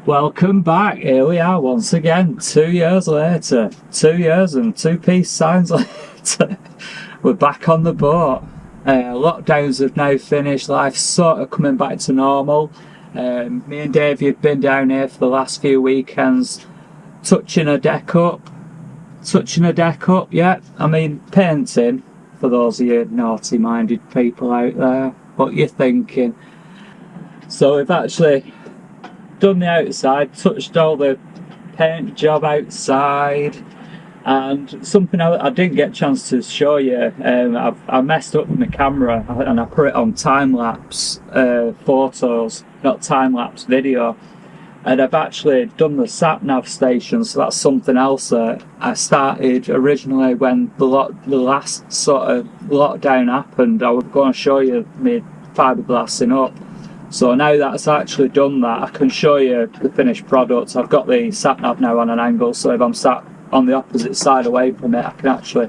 Welcome back. Here we are once again, 2 years later. 2 years and two peace signs later. We're back on the boat. Lockdowns have now finished. Life's sort of coming back to normal. Me and Davey have been down here for the last few weekends, touching a deck up, yeah. I mean, painting, for those of you naughty-minded people out there. What you're thinking? So we've actually done the outside, touched all the paint job outside, and something I didn't get a chance to show you. I messed up with my camera and I put it on time-lapse photos, not time-lapse video, and I've actually done the sat-nav station. So that's something else that I started originally when the last sort of lockdown happened. I was going to show you me fiberglassing up. So now that's actually done that, I can show you the finished product. I've got the sat-nav now on an angle, so if I'm sat on the opposite side away from it, I can actually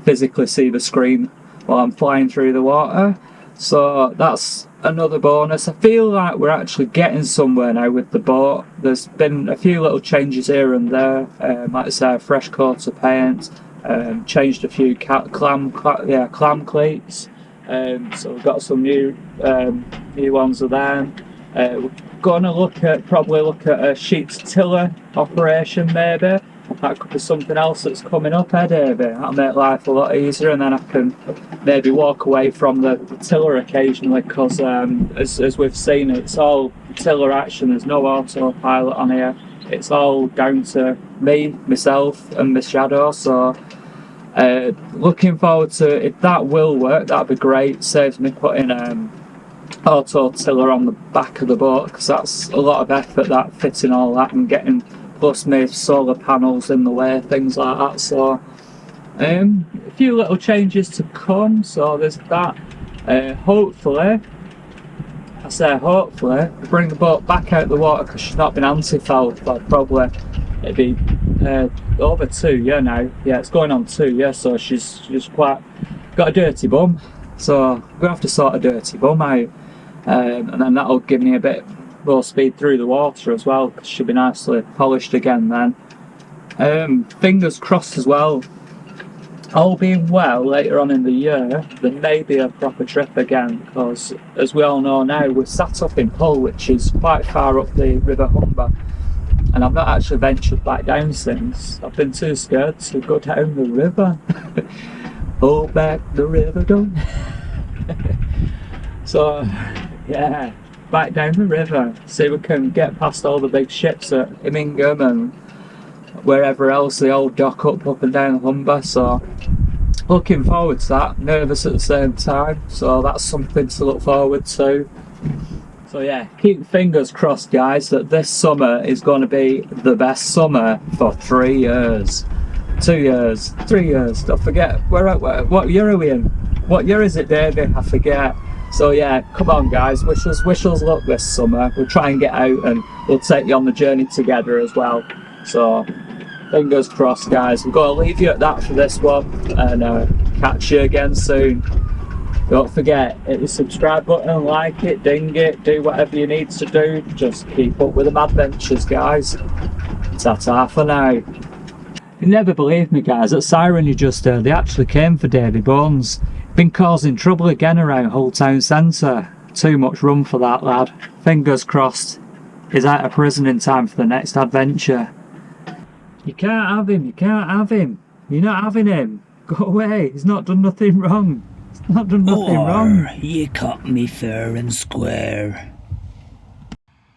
physically see the screen while I'm flying through the water. So that's another bonus. I feel like we're actually getting somewhere now with the boat. There's been a few little changes here and there, like I say, a fresh coat of paint, changed a few clam cleats. So we've got some new ones of them. We're going to probably look at a sheep's tiller operation maybe. That could be something else that's coming up, Davey. That'll make life a lot easier, and then I can maybe walk away from the tiller occasionally, because as we've seen, it's all tiller action. There's no autopilot on here. It's all down to me, myself and my shadow. So looking forward to, if that will work, that'd be great. Saves me putting auto tiller on the back of the boat, because that's a lot of effort, that fitting all that and getting, plus my solar panels in the way, things like that. So a few little changes to come, so there's that. Hopefully bring the boat back out the water, because she's not been anti-fouled for probably, it'd be over 2 years now. Yeah, it's going on 2 years, so she's quite got a dirty bum, so we have to sort a dirty bum out, and then that'll give me a bit more speed through the water as well, because she'll be nicely polished again then. Fingers crossed as well, all being well, later on in the year there may be a proper trip again, because as we all know now, we're sat up in Hull, which is quite far up the River Humber, and I've not actually ventured back down since. I've been too scared to go down the river. Hold back the river, don't. So yeah, back down the river, see if we can get past all the big ships at Immingham and wherever else they all dock up and down the Humber. So looking forward to that, nervous at the same time, so that's something to look forward to. So yeah, keep fingers crossed guys that this summer is going to be the best summer for 3 years. 2 years, 3 years, don't forget, what year are we in? What year is it, Davey? I forget. So yeah, come on guys, wish us luck this summer. We'll try and get out and we'll take you on the journey together as well. So fingers crossed guys. I'm going to leave you at that for this one, and catch you again soon. Don't forget, hit the subscribe button, like it, ding it, do whatever you need to do. Just keep up with the Madventures guys. Ta-ta for now. You never believe me guys, that siren you just heard, they actually came for Davey Bones. Been causing trouble again around Hull Town Centre. Too much rum for that lad. Fingers crossed he's out of prison in time for the next adventure. You can't have him, you can't have him. You're not having him. Go away, he's not done nothing wrong. He's not done nothing wrong. You caught me fair and square.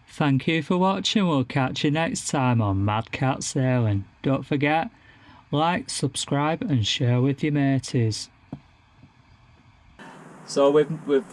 Thank you for watching. We'll catch you next time on Madcat Sailing. Don't forget, like, subscribe and share with your mateys. So we've